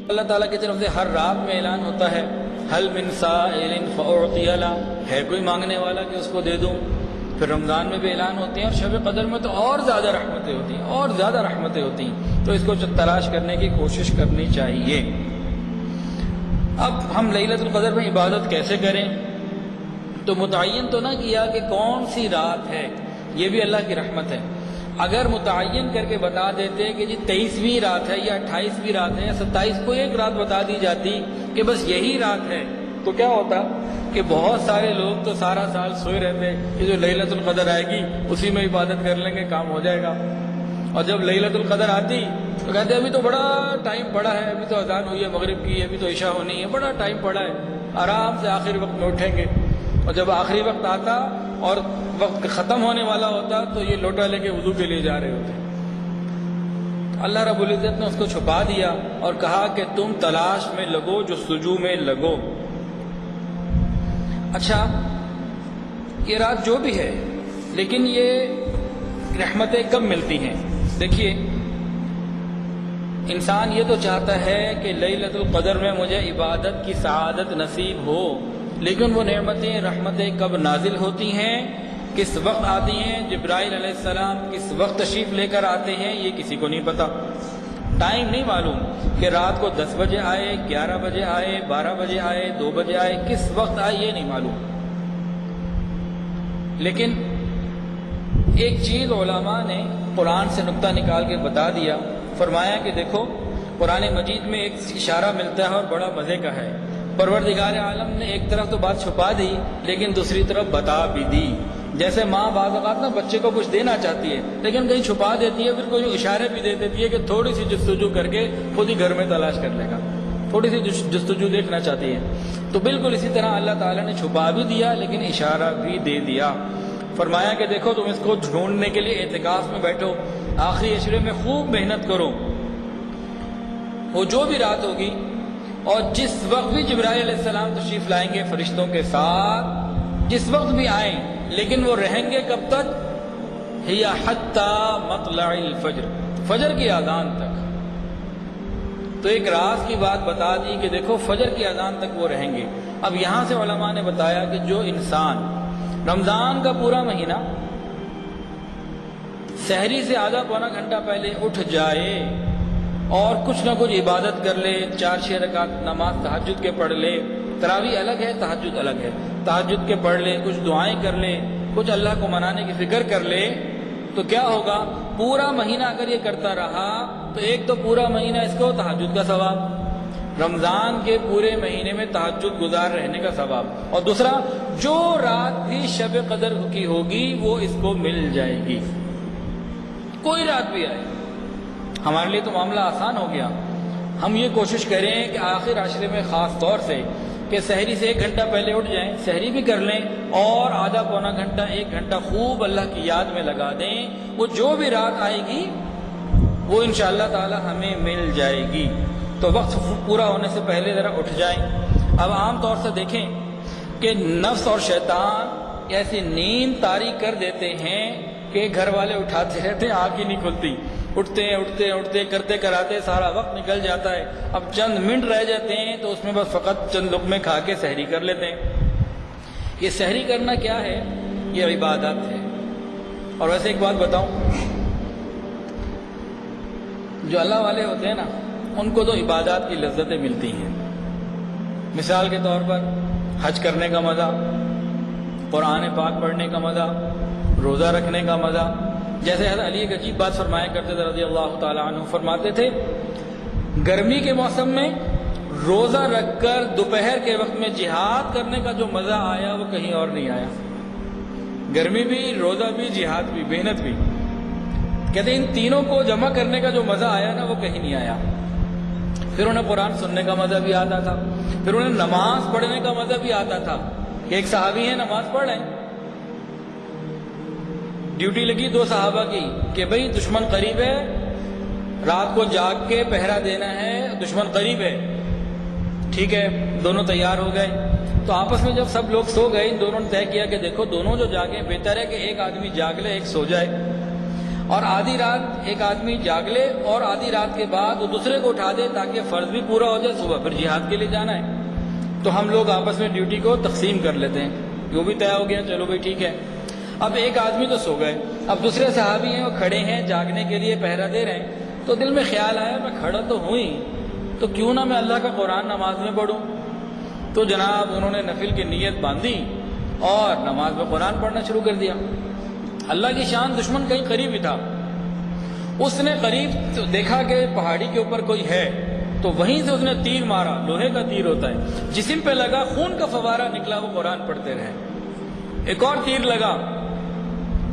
اللہ تعالیٰ کی طرف سے ہر رات میں اعلان ہوتا ہے حل من سائل فاعطی له، ہے کوئی مانگنے والا کہ اس کو دے دوں. پھر رمضان میں بھی اعلان ہوتے ہیں، اور شب قدر میں تو اور زیادہ رحمتیں ہوتی ہیں، اور زیادہ رحمتیں ہوتی ہیں. تو اس کو تلاش کرنے کی کوشش کرنی چاہیے. اب ہم لیلۃ القدر میں عبادت کیسے کریں؟ تو متعین تو نہ کیا کہ کون سی رات ہے، یہ بھی اللہ کی رحمت ہے. اگر متعین کر کے بتا دیتے کہ جی 23ویں رات ہے یا 28ویں رات ہے یا 27 کو ایک رات بتا دی جاتی کہ بس یہی رات ہے، تو کیا ہوتا کہ بہت سارے لوگ تو سارا سال سوئے رہتے کہ جو لیلۃ القدر آئے گی اسی میں عبادت کر لیں گے، کام ہو جائے گا. اور جب لیلۃ القدر آتی تو کہتے ابھی تو بڑا ٹائم پڑا ہے، ابھی تو اذان ہوئی ہے مغرب کی، ابھی تو عشاء ہونی ہے، بڑا ٹائم پڑا ہے، آرام سے آخری وقت میں اٹھیں گے. اور جب آخری وقت آتا اور وقت ختم ہونے والا ہوتا تو یہ لوٹا لے کے وضو کے لیے جا رہے ہوتے. اللہ رب العزت نے اس کو چھپا دیا اور کہا کہ تم تلاش میں لگو، جستجو میں لگو. اچھا، یہ رات جو بھی ہے، لیکن یہ رحمتیں کب ملتی ہیں؟ دیکھیے، انسان یہ تو چاہتا ہے کہ لیلۃ القدر میں مجھے عبادت کی سعادت نصیب ہو، لیکن وہ نعمتیں رحمتیں کب نازل ہوتی ہیں، کس وقت آتی ہیں، جبرائیل علیہ السلام کس وقت تشریف لے کر آتے ہیں، یہ کسی کو نہیں پتا. ٹائم نہیں معلوم کہ رات کو 10 بجے آئے، 11 بجے آئے، 12 بجے آئے، 2 بجے آئے، کس وقت آئے یہ نہیں معلوم. لیکن ایک چیز علماء نے قرآن سے نقطہ نکال کے بتا دیا. فرمایا کہ دیکھو، قرآن مجید میں ایک اشارہ ملتا ہے اور بڑا مزے کا ہے. پروردگار عالم نے ایک طرف تو بات چھپا دی لیکن دوسری طرف بتا بھی دی. جیسے ماں بعض اوقات نا بچے کو کچھ دینا چاہتی ہے لیکن کہیں چھپا دیتی ہے، پھر کوئی اشارے بھی دے دیتی ہے کہ تھوڑی سی جستجو کر کے خود ہی گھر میں تلاش کر لے گا، تھوڑی سی جستجو دیکھنا چاہتی ہے. تو بالکل اسی طرح اللہ تعالیٰ نے چھپا بھی دیا لیکن اشارہ بھی دے دیا. فرمایا کہ دیکھو، تم اس کو ڈھونڈنے کے لیے اعتکاف میں بیٹھو، آخری عشرے میں خوب محنت کرو. وہ جو بھی رات ہوگی اور جس وقت بھی جبرائیل علیہ السلام تشریف لائیں گے فرشتوں کے ساتھ، جس وقت بھی آئیں، لیکن وہ رہیں گے کب تک؟ ہی حتی مطلع الفجر، فجر کی اذان تک. تو ایک راز کی بات بتا دی کہ دیکھو فجر کی اذان تک وہ رہیں گے. اب یہاں سے علماء نے بتایا کہ جو انسان رمضان کا پورا مہینہ سحری سے آدھا پونا گھنٹہ پہلے اٹھ جائے اور کچھ نہ کچھ عبادت کر لے، 4-6 رکعت نماز تہجد کے پڑھ لے، تراویح الگ ہے، تہجد الگ ہے، تہجد کے پڑھ لے، کچھ دعائیں کر لے، کچھ اللہ کو منانے کی فکر کر لے، تو کیا ہوگا؟ پورا مہینہ اگر یہ کرتا رہا تو ایک تو پورا مہینہ اس کو تہجد کا ثواب، رمضان کے پورے مہینے میں تہجد گزار رہنے کا ثواب، اور دوسرا جو رات بھی شب قدر کی ہوگی وہ اس کو مل جائے گی. کوئی رات بھی آئے، ہمارے لیے تو معاملہ آسان ہو گیا. ہم یہ کوشش کریں کہ آخر عشرے میں خاص طور سے کہ سحری سے 1 گھنٹہ پہلے اٹھ جائیں، سحری بھی کر لیں اور آدھا پونا گھنٹہ 1 گھنٹہ خوب اللہ کی یاد میں لگا دیں. وہ جو بھی رات آئے گی وہ انشاءاللہ تعالی ہمیں مل جائے گی. تو وقت پورا ہونے سے پہلے ذرا اٹھ جائیں. اب عام طور سے دیکھیں کہ نفس اور شیطان ایسی نیند طاری کر دیتے ہیں کہ گھر والے اٹھاتے رہتے ہیں، آنکھ ہی نہیں کھلتی، اٹھتے کرتے کراتے سارا وقت نکل جاتا ہے. اب چند منٹ رہ جاتے ہیں تو اس میں بس فقط چند لقمے کھا کے سحری کر لیتے ہیں. یہ سحری کرنا کیا ہے؟ یہ عبادت ہے. اور ویسے ایک بات بتاؤں، جو اللہ والے ہوتے ہیں نا ان کو تو عبادات کی لذتیں ملتی ہیں. مثال کے طور پر حج کرنے کا مزہ، قرآن پاک پڑھنے کا مزہ، روزہ رکھنے کا مزہ. جیسے حضرت علی ایک عجیب بات فرمایا کرتے تھے رضی اللہ تعالیٰ عنہ، فرماتے تھے گرمی کے موسم میں روزہ رکھ کر دوپہر کے وقت میں جہاد کرنے کا جو مزہ آیا وہ کہیں اور نہیں آیا. گرمی بھی، روزہ بھی، جہاد بھی، محنت بھی. کہتے ہیں ان تینوں کو جمع کرنے کا جو مزہ آیا نا وہ کہیں نہیں آیا. پھر انہیں قرآن سننے کا مزہ بھی آتا تھا، پھر انہیں نماز پڑھنے کا مزہ بھی آتا تھا کہ ایک صحابی ہے نماز پڑھ رہے ہیں، ڈیوٹی لگی 2 صحابہ کی کہ بھئی دشمن قریب ہے، رات کو جاگ کے پہرا دینا ہے، دشمن قریب ہے. ٹھیک ہے، دونوں تیار ہو گئے. تو آپس میں جب سب لوگ سو گئے، ان دونوں نے طے کیا کہ دیکھو دونوں جو جاگیں بہتر ہے کہ ایک آدمی جاگ لے ایک سو جائے. اور آدھی رات ایک آدمی جاگ لے اور آدھی رات کے بعد وہ دوسرے کو اٹھا دے تاکہ فرض بھی پورا ہو جائے، صبح پھر جہاد کے لیے جانا ہے۔ تو ہم لوگ آپس میں ڈیوٹی کو تقسیم کر لیتے ہیں، جو بھی طے ہو گیا چلو بھائی ٹھیک ہے۔ اب ایک آدمی تو سو گئے، اب دوسرے صحابی ہیں وہ کھڑے ہیں جاگنے کے لیے پہرا دے رہے ہیں، تو دل میں خیال آیا میں کھڑا تو ہوں ہی، تو کیوں نہ میں اللہ کا قرآن نماز میں پڑھوں۔ تو جناب انہوں نے نفل کی نیت باندھی اور نماز میں قرآن پڑھنا شروع کر دیا۔ اللہ کی شان، دشمن کہیں قریب ہی تھا، اس نے قریب دیکھا کہ پہاڑی کے اوپر کوئی ہے، تو وہیں سے اس نے تیر مارا، لوہے کا تیر ہوتا ہے، جسم پہ لگا، خون کا فوارہ نکلا، وہ قرآن پڑھتے رہے۔ ایک اور تیر لگا،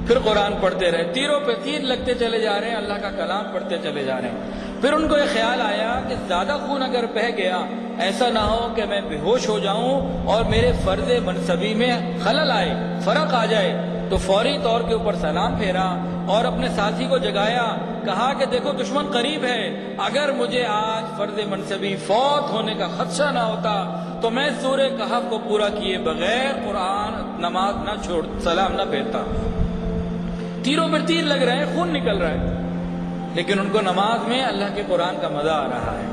پھر قرآن پڑھتے رہے، تیروں پہ تیر لگتے چلے جا رہے ہیں، اللہ کا کلام پڑھتے چلے جا رہے ہیں۔ پھر ان کو یہ خیال آیا کہ زیادہ خون اگر بہہ گیا، ایسا نہ ہو کہ میں بے ہوش ہو جاؤں اور میرے فرض منصبی میں خلل آئے، فرق آ جائے، تو فوری طور کے اوپر سلام پھیرا اور اپنے ساتھی کو جگایا، کہا کہ دیکھو دشمن قریب ہے، اگر مجھے آج فرض منصبی فوت ہونے کا خدشہ نہ ہوتا تو میں سورہ کہف کو پورا کیے بغیر قرآن نماز نہ چھوڑ، سلام نہ پھیرتا۔ تیروں پر تیر لگ رہے ہیں، خون نکل رہا ہے، لیکن ان کو نماز میں اللہ کے قرآن کا مزہ آ رہا ہے۔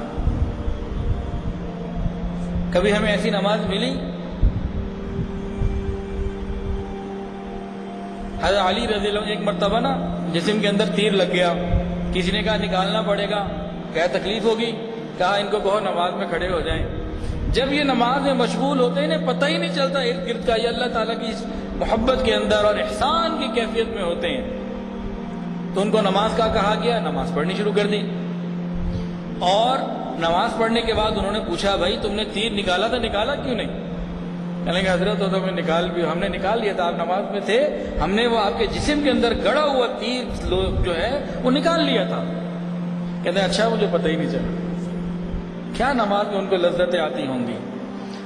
کبھی ہمیں ایسی نماز ملی؟ حضرت علی رضی اللہ عنہ ایک مرتبہ نا جسم کے اندر تیر لگ گیا، کسی نے کہا نکالنا پڑے گا، کیا تکلیف ہوگی؟ کہا ان کو کہو نماز میں کھڑے ہو جائیں۔ جب یہ نماز میں مشغول ہوتے ہیں انہیں پتہ ہی نہیں چلتا ارد گرد کا، یہ اللہ تعالیٰ کی محبت کے اندر اور احسان کی کیفیت میں ہوتے ہیں۔ تو ان کو نماز کا کہا گیا، نماز پڑھنی شروع کر دی، اور نماز پڑھنے کے بعد انہوں نے پوچھا بھائی تم نے تیر نکالا تھا، نکالا کیوں نہیں؟ کہنے کہ حضرت تو ہم نے نکال لیا تھا، آپ نماز میں تھے، ہم نے وہ آپ کے جسم کے اندر گڑا ہوا تیر جو ہے وہ نکال لیا تھا۔ کہتے ہیں اچھا مجھے پتہ ہی نہیں چلا۔ کیا نماز میں ان کو لذتیں آتی ہوں گی؟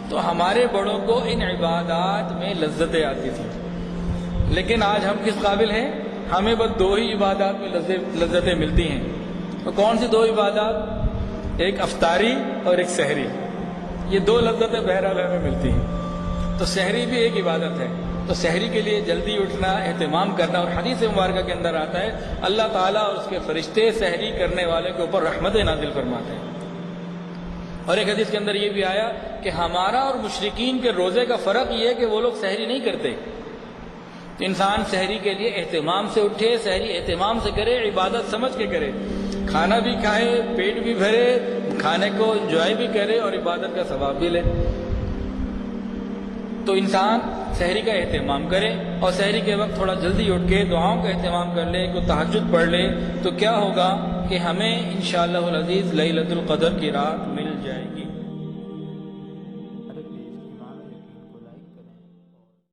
تو ہمارے بڑوں کو ان عبادات میں لذتیں آتی تھیں، لیکن آج ہم کس قابل ہیں؟ ہمیں بس دو ہی عبادات میں لذتیں ملتی ہیں۔ تو کون سی دو عبادات؟ ایک افطاری اور ایک سحری، یہ دو لذتیں بہرحال ہمیں ملتی ہیں۔ تو سحری بھی ایک عبادت ہے، تو سحری کے لیے جلدی اٹھنا، اہتمام کرنا، اور حدیث مبارکہ کے اندر آتا ہے اللہ تعالیٰ اور اس کے فرشتے سحری کرنے والے کے اوپر رحمت نازل فرماتے ہیں۔ اور ایک حدیث کے اندر یہ بھی آیا کہ ہمارا اور مشرکین کے روزے کا فرق یہ ہے کہ وہ لوگ سحری نہیں کرتے۔ انسان سحری کے لیے اہتمام سے اٹھے، سحری اہتمام سے کرے، عبادت سمجھ کے کرے، کھانا بھی کھائے، پیٹ بھی بھرے، کھانے کو انجوائے بھی کرے اور عبادت کا ثواب بھی لے۔ تو انسان سحری کا اہتمام کرے اور سحری کے وقت تھوڑا جلدی اٹھ کے دعاؤں کا اہتمام کر لے، کوئی تہجد پڑھ لے، تو کیا ہوگا کہ ہمیں انشاءاللہ العزیز لیلۃ القدر کی رات مل جائے گی۔